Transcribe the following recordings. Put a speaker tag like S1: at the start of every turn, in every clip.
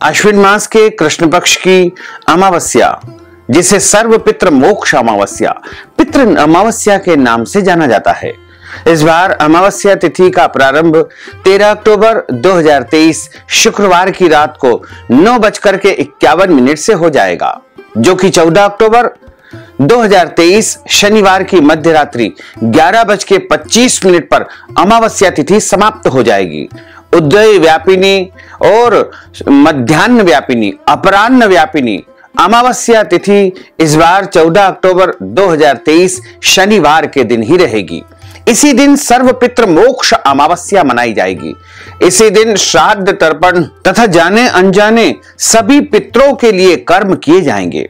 S1: अश्विन मास के कृष्ण पक्ष की अमावस्या, जिसे सर्व पितृ मोक्ष अमावस्या, पितृ अमावस्या के नाम से जाना जाता है। इस बार अमावस्या तिथि का प्रारंभ 13 अक्टूबर 2023 शुक्रवार की रात को 9:51 से हो जाएगा, जो कि 14 अक्टूबर 2023 शनिवार की मध्य रात्रि 11:25 पर अमावस्या तिथि समाप्त हो जाएगी। उदय व्यापिनी और मध्याह्न व्यापिनी, अपराह्न व्यापिनी अमावस्या तिथि इस बार 14 अक्टूबर 2023 शनिवार के दिन ही रहेगी। इसी दिन सर्व पितृ मोक्ष अमावस्या मनाई जाएगी। इसी दिन श्राद्ध, तर्पण तथा जाने अनजाने सभी पितरों के लिए कर्म किए जाएंगे।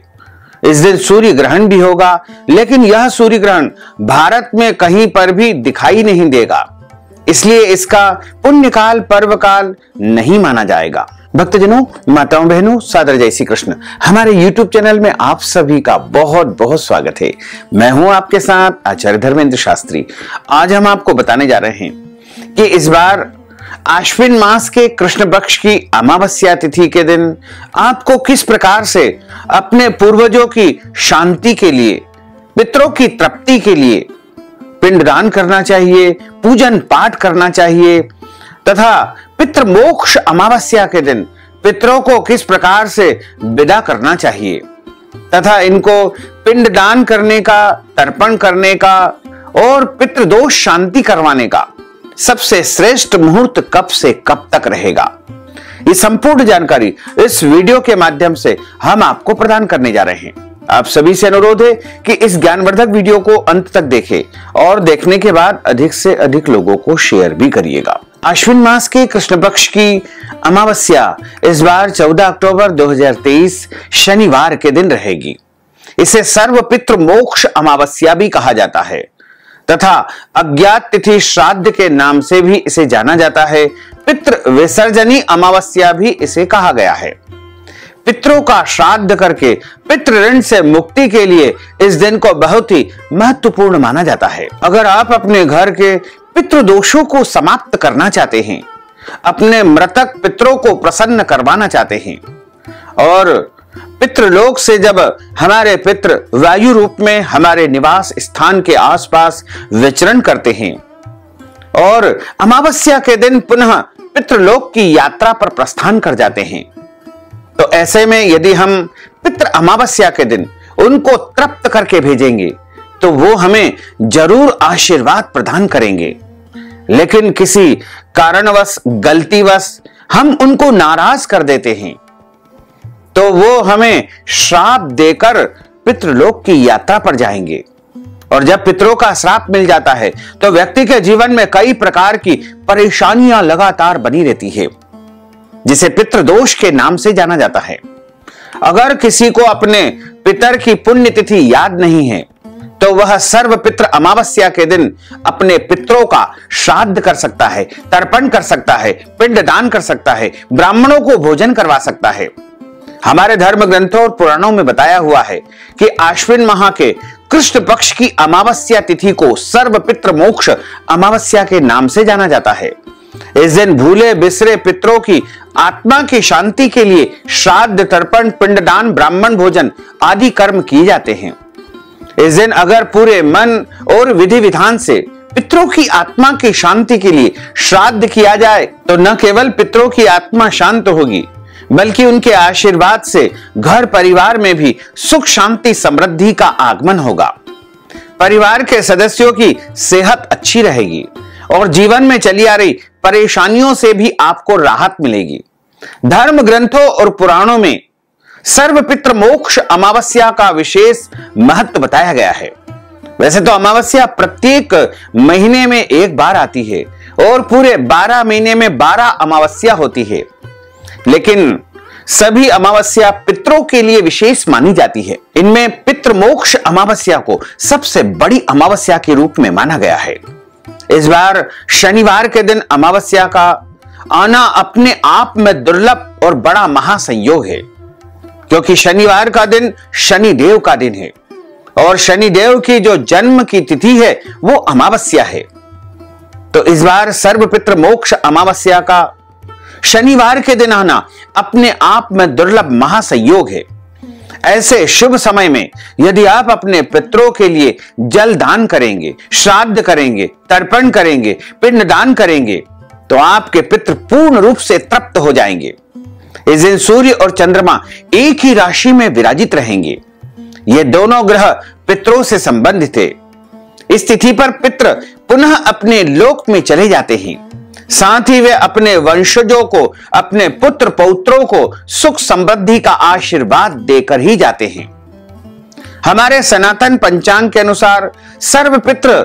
S1: इस दिन सूर्य ग्रहण भी होगा, लेकिन यह सूर्य ग्रहण भारत में कहीं पर भी दिखाई नहीं देगा, इसलिए इसका पुण्यकाल पर्व काल नहीं माना जाएगा। भक्तजनों, माताओं बहनों, सादर जय श्री कृष्ण। हमारे YouTube चैनल में आप सभी का बहुत बहुत स्वागत है। मैं हूं आपके साथ आचार्य धर्मेंद्र शास्त्री। आज हम आपको बताने जा रहे हैं कि इस बार अश्विन मास के कृष्ण पक्ष की अमावस्या तिथि के दिन आपको किस प्रकार से अपने पूर्वजों की शांति के लिए, पितरों की तृप्ति के लिए पिंडदान करना चाहिए, पूजन पाठ करना चाहिए तथा पितृ मोक्ष अमावस्या के दिन पितरों को किस प्रकार से विदा करना चाहिए तथा इनको पिंडदान करने का, तर्पण करने का और पितृदोष शांति करवाने का सबसे श्रेष्ठ मुहूर्त कब से कब तक रहेगा, ये संपूर्ण जानकारी इस वीडियो के माध्यम से हम आपको प्रदान करने जा रहे हैं। आप सभी से अनुरोध है कि इस ज्ञानवर्धक वीडियो को अंत तक देखें और देखने के बाद अधिक से अधिक लोगों को शेयर भी करिएगा। अश्विन मास के कृष्ण पक्ष की अमावस्या इस बार 14 अक्टूबर 2023 शनिवार के दिन रहेगी। इसे सर्व पितृ मोक्ष अमावस्या भी कहा जाता है तथा अज्ञात तिथि श्राद्ध के नाम से भी इसे जाना जाता है। पितृ विसर्जनी अमावस्या भी इसे कहा गया है। पितरों का श्राद्ध करके पितृ ऋण से मुक्ति के लिए इस दिन को बहुत ही महत्वपूर्ण माना जाता है। अगर आप अपने घर के पितृदोषों को समाप्त करना चाहते हैं, अपने मृतक पितरों को प्रसन्न करवाना चाहते हैं और पितृलोक से जब हमारे पितृ वायु रूप में हमारे निवास स्थान के आसपास विचरण करते हैं और अमावस्या के दिन पुनः पितृलोक की यात्रा पर प्रस्थान कर जाते हैं, तो ऐसे में यदि हम पितृ अमावस्या के दिन उनको तृप्त करके भेजेंगे तो वो हमें जरूर आशीर्वाद प्रदान करेंगे। लेकिन किसी कारणवश, गलतीवश हम उनको नाराज कर देते हैं तो वो हमें श्राप देकर पितृलोक की यात्रा पर जाएंगे। और जब पितरों का श्राप मिल जाता है तो व्यक्ति के जीवन में कई प्रकार की परेशानियां लगातार बनी रहती है, जिसे पितृदोष के नाम से जाना जाता है। अगर किसी को अपने पितर की पुण्यतिथि याद नहीं है तो वह सर्व पितृ अमावस्या के दिन अपने पितरों का श्राद्ध कर सकता है, तर्पण कर सकता है, पिंडदान कर सकता है, ब्राह्मणों को भोजन करवा सकता है। हमारे धर्म ग्रंथों और पुराणों में बताया हुआ है कि आश्विन माह के कृष्ण पक्ष की अमावस्या तिथि को सर्व पितृ मोक्ष अमावस्या के नाम से जाना जाता है। इस दिन भूले बिसरे पितरों की आत्मा की शांति के लिए श्राद्ध, तर्पण, पिंडदान, ब्राह्मण भोजन आदि कर्म किए जाते हैं। इस दिन अगर पूरे मन और विधि विधान से पितरों की आत्मा की शांति के लिए श्राद्ध किया जाए तो न केवल पितरों की आत्मा शांत होगी, बल्कि उनके आशीर्वाद से घर परिवार में भी सुख, शांति, समृद्धि का आगमन होगा। परिवार के सदस्यों की सेहत अच्छी रहेगी और जीवन में चली आ रही परेशानियों से भी आपको राहत मिलेगी। धर्म ग्रंथों और पुराणों में सर्व पितृ मोक्ष अमावस्या का विशेष महत्व बताया गया है। वैसे तो अमावस्या प्रत्येक महीने में एक बार आती है और पूरे 12 महीने में 12 अमावस्या होती है, लेकिन सभी अमावस्या पितरों के लिए विशेष मानी जाती है। इनमें पितृ मोक्ष अमावस्या को सबसे बड़ी अमावस्या के रूप में माना गया है। इस बार शनिवार के दिन अमावस्या का आना अपने आप में दुर्लभ और बड़ा महासंयोग है, क्योंकि शनिवार का दिन शनिदेव का दिन है और शनिदेव की जो जन्म की तिथि है वो अमावस्या है। तो इस बार सर्व पितृ मोक्ष अमावस्या का शनिवार के दिन आना अपने आप में दुर्लभ महासंयोग है। ऐसे शुभ समय में यदि आप अपने पितरों के लिए जल दान करेंगे, श्राद्ध करेंगे, तर्पण करेंगे, पिंड दान करेंगे, तो आपके पितृ पूर्ण रूप से तृप्त हो जाएंगे। इस दिन सूर्य और चंद्रमा एक ही राशि में विराजित रहेंगे। ये दोनों ग्रह पितरों से संबंधित है। इस तिथि पर पितृ पुनः अपने लोक में चले जाते हैं। साथ ही वे अपने वंशजों को, अपने पुत्र पौत्रों को सुख समृद्धि का आशीर्वाद देकर ही जाते हैं। हमारे सनातन पंचांग के अनुसार सर्वपितृ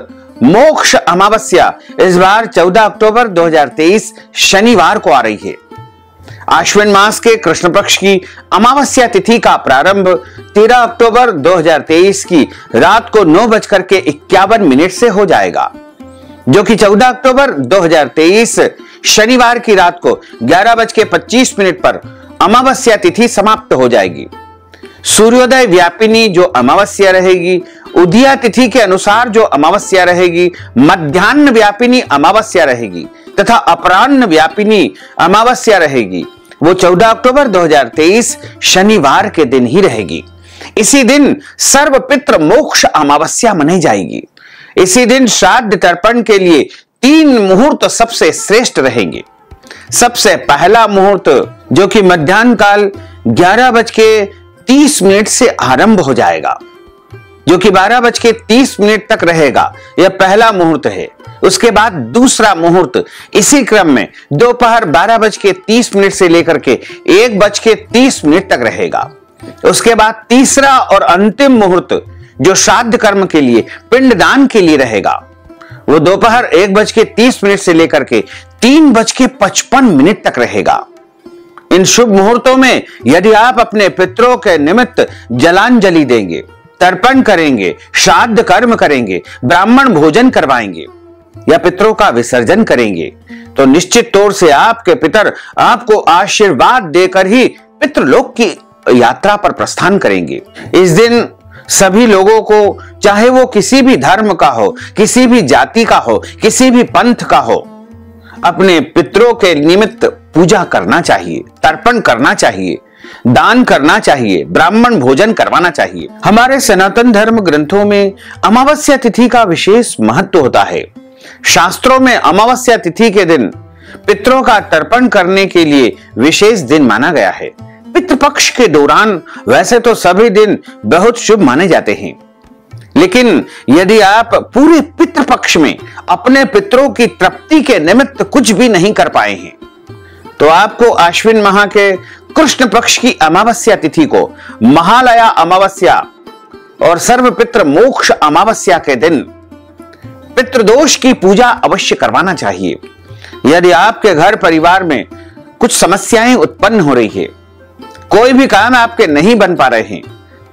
S1: मोक्ष अमावस्या इस बार 14 अक्टूबर 2023 शनिवार को आ रही है। आश्विन मास के कृष्ण पक्ष की अमावस्या तिथि का प्रारंभ 13 अक्टूबर 2023 की रात को 9:51 से हो जाएगा, जो कि 14 अक्टूबर 2023 शनिवार की रात को 11:25 पर अमावस्या तिथि समाप्त हो जाएगी। सूर्योदय व्यापिनी जो अमावस्या रहेगी, उदया तिथि के अनुसार जो अमावस्या रहेगी, मध्याह्न व्यापिनी अमावस्या रहेगी तथा अपराह्न व्यापिनी अमावस्या रहेगी, वो 14 अक्टूबर 2023 शनिवार के दिन ही रहेगी। इसी दिन सर्वपितृ मोक्ष अमावस्या मनाई जाएगी। इसी दिन श्राद्ध तर्पण के लिए 3 मुहूर्त सबसे श्रेष्ठ रहेंगे। सबसे पहला मुहूर्त जो कि मध्याह्न काल 11:30 से आरंभ हो जाएगा, जो कि 12:30 तक रहेगा, यह पहला मुहूर्त है। उसके बाद दूसरा मुहूर्त इसी क्रम में दोपहर 12:30 से लेकर के 1:30 तक रहेगा। उसके बाद तीसरा और अंतिम मुहूर्त जो श्राद्ध कर्म के लिए, पिंडदान के लिए रहेगा, वो दोपहर 1:30 से लेकर के 3:55 तक रहेगा। इन शुभ मुहूर्तों में यदि आप अपने पितरों के निमित्त जलांजलि देंगे, तर्पण करेंगे, श्राद्ध कर्म करेंगे, ब्राह्मण भोजन करवाएंगे या पितरों का विसर्जन करेंगे, तो निश्चित तौर से आपके पितर आपको आशीर्वाद देकर ही पितृलोक की यात्रा पर प्रस्थान करेंगे। इस दिन सभी लोगों को, चाहे वो किसी भी धर्म का हो, किसी भी जाति का हो, किसी भी पंथ का हो, अपने पितरों के निमित्त पूजा करना चाहिए, तर्पण करना चाहिए, दान करना चाहिए, ब्राह्मण भोजन करवाना चाहिए। हमारे सनातन धर्म ग्रंथों में अमावस्या तिथि का विशेष महत्व होता है। शास्त्रों में अमावस्या तिथि के दिन पितरों का तर्पण करने के लिए विशेष दिन माना गया है। पितृपक्ष के दौरान वैसे तो सभी दिन बहुत शुभ माने जाते हैं, लेकिन यदि आप पूरे पितृपक्ष में अपने पितरों की तृप्ति के निमित्त कुछ भी नहीं कर पाए हैं, तो आपको आश्विन माह के कृष्ण पक्ष की अमावस्या तिथि को महालया अमावस्या और सर्वपितृ मोक्ष अमावस्या के दिन पितृदोष की पूजा अवश्य करवाना चाहिए। यदि आपके घर परिवार में कुछ समस्याएं उत्पन्न हो रही है, कोई भी काम आपके नहीं बन पा रहे हैं,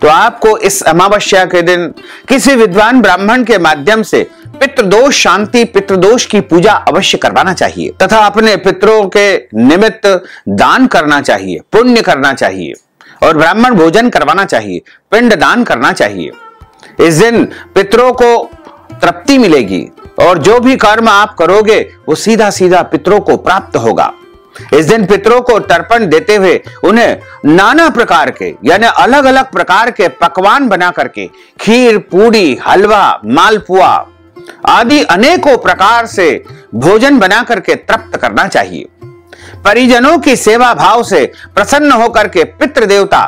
S1: तो आपको इस अमावस्या के दिन किसी विद्वान ब्राह्मण के माध्यम से पितृदोष शांति, पितृदोष की पूजा अवश्य करवाना चाहिए तथा अपने पितरों के निमित्त दान करना चाहिए, पुण्य करना चाहिए और ब्राह्मण भोजन करवाना चाहिए, पिंड दान करना चाहिए। इस दिन पितरों को तृप्ति मिलेगी और जो भी कर्म आप करोगे वो सीधा सीधा पितरों को प्राप्त होगा। इस दिन पितरों को तर्पण देते हुए उन्हें नाना प्रकार के यानी अलग अलग प्रकार के पकवान बना करके खीर, पूड़ी, हलवा, मालपुआ आदि अनेकों प्रकार से भोजन बना करके तृप्त करना चाहिए। परिजनों की सेवा भाव से प्रसन्न होकर के पितृदेवता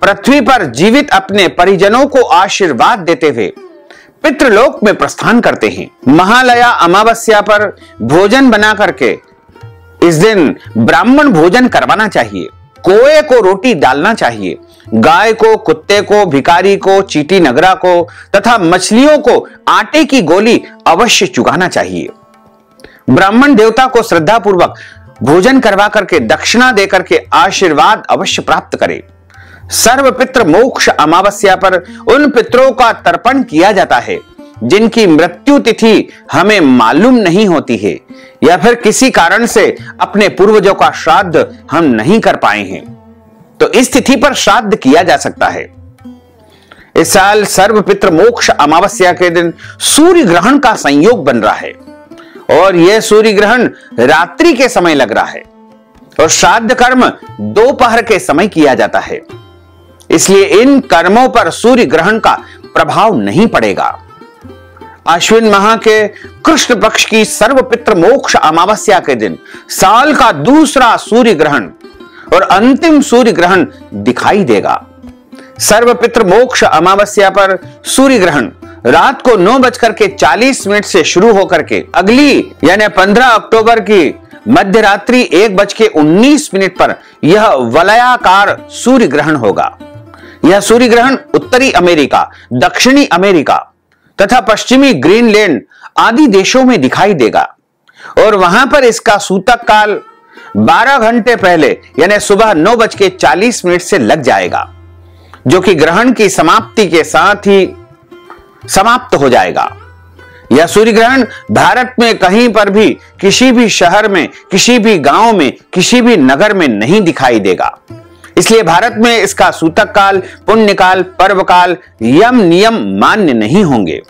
S1: पृथ्वी पर जीवित अपने परिजनों को आशीर्वाद देते हुए पितृलोक में प्रस्थान करते हैं। महालया अमावस्या पर भोजन बना करके इस दिन ब्राह्मण भोजन करवाना चाहिए। कोए को रोटी डालना चाहिए, गाय को, कुत्ते को, भिखारी को, चीटी नगरा को तथा मछलियों को आटे की गोली अवश्य चुगाना चाहिए। ब्राह्मण देवता को श्रद्धा पूर्वक भोजन करवा करके दक्षिणा देकर के आशीर्वाद अवश्य प्राप्त करें। सर्वपितृ मोक्ष अमावस्या पर उन पितरों का तर्पण किया जाता है जिनकी मृत्यु तिथि हमें मालूम नहीं होती है या फिर किसी कारण से अपने पूर्वजों का श्राद्ध हम नहीं कर पाए हैं, तो इस तिथि पर श्राद्ध किया जा सकता है। इस साल सर्वपितृ मोक्ष अमावस्या के दिन सूर्य ग्रहण का संयोग बन रहा है और यह सूर्य ग्रहण रात्रि के समय लग रहा है। और श्राद्ध कर्म दोपहर के समय किया जाता है, इसलिए इन कर्मों पर सूर्य ग्रहण का प्रभाव नहीं पड़ेगा। अश्विन माह के कृष्ण पक्ष की सर्वपित्र मोक्ष अमावस्या के दिन साल का दूसरा सूर्य ग्रहण और अंतिम सूर्य ग्रहण दिखाई देगा। सर्वपित्र मोक्ष अमावस्या पर सूर्य ग्रहण रात को 9:40 से शुरू होकर के अगली यानी 15 अक्टूबर की मध्य रात्रि 1:19 पर यह वलयाकार सूर्य ग्रहण होगा। यह सूर्य ग्रहण उत्तरी अमेरिका, दक्षिणी अमेरिका तथा पश्चिमी ग्रीनलैंड आदि देशों में दिखाई देगा और वहां पर इसका सूतक काल 12 घंटे पहले यानी सुबह 9:40 से लग जाएगा, जो कि ग्रहण की समाप्ति के साथ ही समाप्त हो जाएगा। यह सूर्य ग्रहण भारत में कहीं पर भी, किसी भी शहर में, किसी भी गांव में, किसी भी नगर में नहीं दिखाई देगा। इसलिए भारत में इसका सूतक काल, पुण्यकाल, पर्वकाल, यम नियम मान्य नहीं होंगे,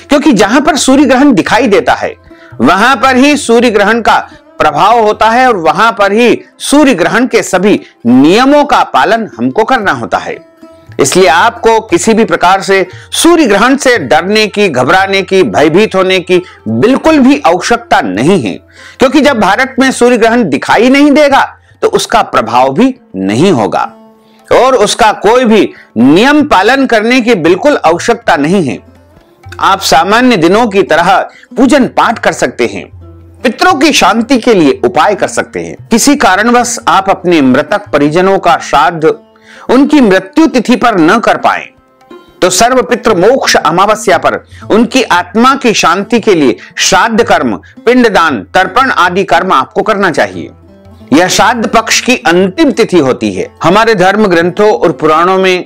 S1: क्योंकि जहां पर सूर्य ग्रहण दिखाई देता है वहां पर ही सूर्य ग्रहण का प्रभाव होता है और वहां पर ही सूर्य ग्रहण के सभी नियमों का पालन हमको करना होता है। इसलिए आपको किसी भी प्रकार से सूर्य ग्रहण से डरने की, घबराने की, भयभीत होने की बिल्कुल भी आवश्यकता नहीं है, क्योंकि जब भारत में सूर्य ग्रहण दिखाई नहीं देगा तो उसका प्रभाव भी नहीं होगा और उसका कोई भी नियम पालन करने की बिल्कुल आवश्यकता नहीं है। आप सामान्य दिनों की तरह पूजन पाठ कर सकते हैं, पितरों की शांति के लिए उपाय कर सकते हैं। किसी कारणवश आप अपने मृतक परिजनों का श्राद्ध उनकी मृत्यु तिथि पर न कर पाए तो सर्वपित्र मोक्ष अमावस्या पर उनकी आत्मा की शांति के लिए श्राद्ध कर्म, पिंडदान, तर्पण आदि कर्म आपको करना चाहिए। यह श्राद्ध पक्ष की अंतिम तिथि होती है। हमारे धर्म ग्रंथों और पुराणों में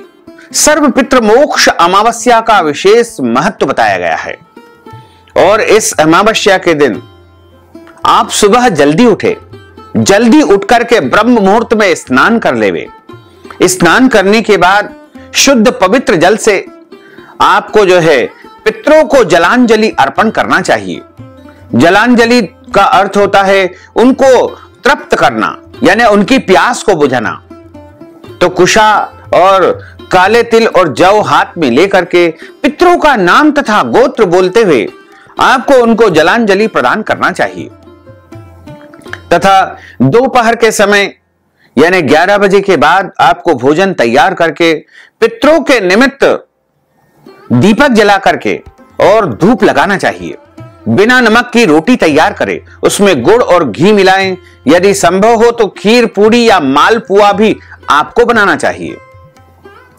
S1: सर्वपित्र मोक्ष अमावस्या का विशेष महत्व बताया गया है और इस अमावस्या के दिन आप सुबह जल्दी उठे, जल्दी उठ करके ब्रह्म मुहूर्त में स्नान कर लेवे। स्नान करने के बाद शुद्ध पवित्र जल से आपको जो है पितरों को जलांजलि अर्पण करना चाहिए। जलांजलि का अर्थ होता है उनको तृप्त करना, यानी उनकी प्यास को बुझाना। तो कुशा और काले तिल और जौ हाथ में लेकर के पितरों का नाम तथा गोत्र बोलते हुए आपको उनको जलांजलि प्रदान करना चाहिए तथा दोपहर के समय यानी 11 बजे के बाद आपको भोजन तैयार करके पितरों के निमित्त दीपक जला करके और धूप लगाना चाहिए। बिना नमक की रोटी तैयार करें, उसमें गुड़ और घी मिलाएं। यदि संभव हो तो खीर, पूड़ी या मालपुआ भी आपको बनाना चाहिए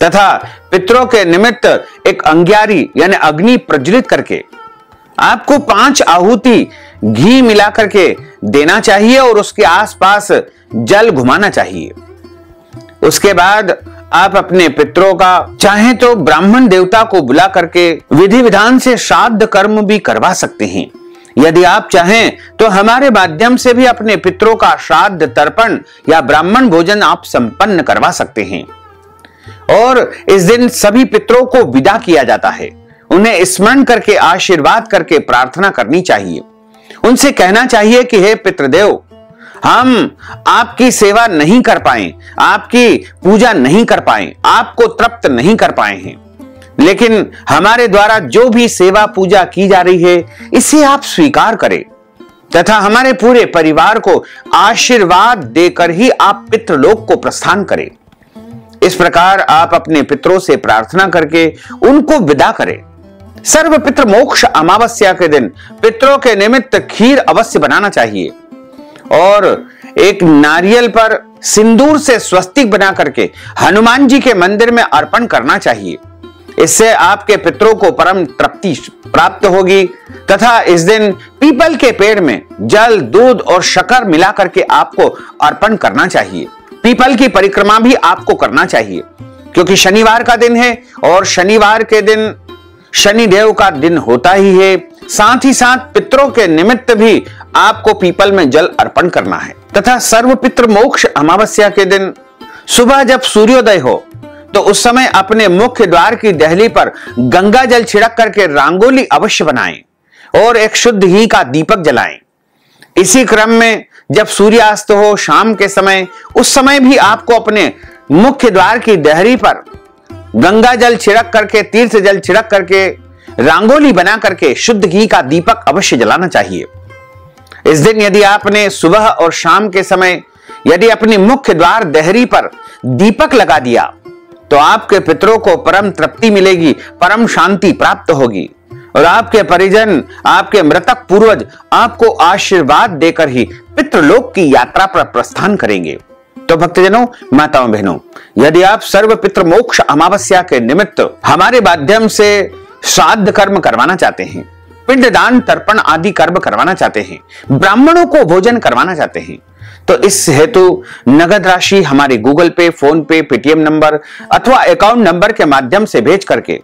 S1: तथा पितरों के निमित्त एक अंग्यारी यानी अग्नि प्रज्वलित करके आपको 5 आहुति घी मिला करके देना चाहिए और उसके आसपास जल घुमाना चाहिए। उसके बाद आप अपने पितरों का चाहे तो ब्राह्मण देवता को बुला करके विधि विधान से श्राद्ध कर्म भी करवा सकते हैं। यदि आप चाहें तो हमारे माध्यम से भी अपने पितरों का श्राद्ध, तर्पण या ब्राह्मण भोजन आप संपन्न करवा सकते हैं। और इस दिन सभी पितरों को विदा किया जाता है। उन्हें स्मरण करके, आशीर्वाद करके प्रार्थना करनी चाहिए। उनसे कहना चाहिए कि हे पितृदेव, हम आपकी सेवा नहीं कर पाए, आपकी पूजा नहीं कर पाए, आपको तृप्त नहीं कर पाए हैं, लेकिन हमारे द्वारा जो भी सेवा पूजा की जा रही है इसे आप स्वीकार करें तथा हमारे पूरे परिवार को आशीर्वाद देकर ही आप पितृलोक को प्रस्थान करें। इस प्रकार आप अपने पितरों से प्रार्थना करके उनको विदा करें। सर्वपित्र मोक्ष अमावस्या के दिन पितरों के निमित्त खीर अवश्य बनाना चाहिए और एक नारियल पर सिंदूर से स्वस्तिक बना करके हनुमान जी के मंदिर में अर्पण करना चाहिए। इससे आपके पितरों को परम तृप्ति प्राप्त होगी तथा इस दिन पीपल के पेड़ में जल, दूध और शक्कर मिला करके आपको अर्पण करना चाहिए। पीपल की परिक्रमा भी आपको करना चाहिए, क्योंकि शनिवार का दिन है और शनिवार के दिन शनिदेव का दिन होता ही है। साथ ही साथ पितरों के निमित्त भी आपको पीपल में जल अर्पण करना है तथा सर्वपित्र मोक्ष अमावस्या के दिन सुबह जब सूर्योदय हो तो उस समय अपने मुख्य द्वार की देहली पर गंगा जल छिड़क करके रंगोली अवश्य बनाएं और एक शुद्ध घी का दीपक जलाएं। इसी क्रम में जब सूर्यास्त हो शाम के समय, उस समय भी आपको अपने मुख्य द्वार की देहरी पर गंगा जल छिड़क करके, तीर्थ जल छिड़क करके, रंगोली बना करके शुद्ध घी का दीपक अवश्य जलाना चाहिए। इस दिन यदि आपने सुबह और शाम के समय यदि अपनी मुख्य द्वार देहरी पर दीपक लगा दिया तो आपके पितरों को परम तृप्ति मिलेगी, परम शांति प्राप्त होगी और आपके परिजन, आपके मृतक पूर्वज आपको आशीर्वाद देकर ही पितृलोक की यात्रा पर प्रस्थान करेंगे। तो भक्तजनों, माताओं, बहनों, यदि आप सर्व पितृ मोक्ष अमावस्या के निमित्त हमारे माध्यम से श्राद्ध कर्म करवाना चाहते हैं, पिंडदान तर्पण आदि कर्म करवाना चाहते हैं, ब्राह्मणों को भोजन करवाना चाहते हैं, तो इस हेतु नगद राशि हमारे गूगल पे, फोन पे, पेटीएम नंबर अथवा अकाउंट नंबर के माध्यम से भेज करके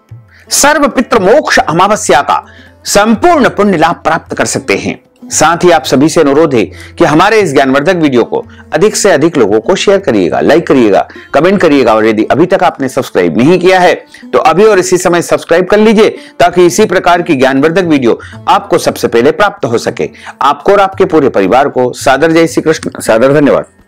S1: सर्व पितृ मोक्ष अमावस्या का संपूर्ण पुण्य लाभ प्राप्त कर सकते हैं। साथ ही आप सभी से अनुरोध है कि हमारे इस ज्ञानवर्धक वीडियो को अधिक से अधिक लोगों को शेयर करिएगा, लाइक करिएगा, कमेंट करिएगा और यदि अभी तक आपने सब्सक्राइब नहीं किया है तो अभी और इसी समय सब्सक्राइब कर लीजिए ताकि इसी प्रकार की ज्ञानवर्धक वीडियो आपको सबसे पहले प्राप्त हो सके। आपको और आपके पूरे परिवार को सादर जय श्री कृष्ण, सादर धन्यवाद।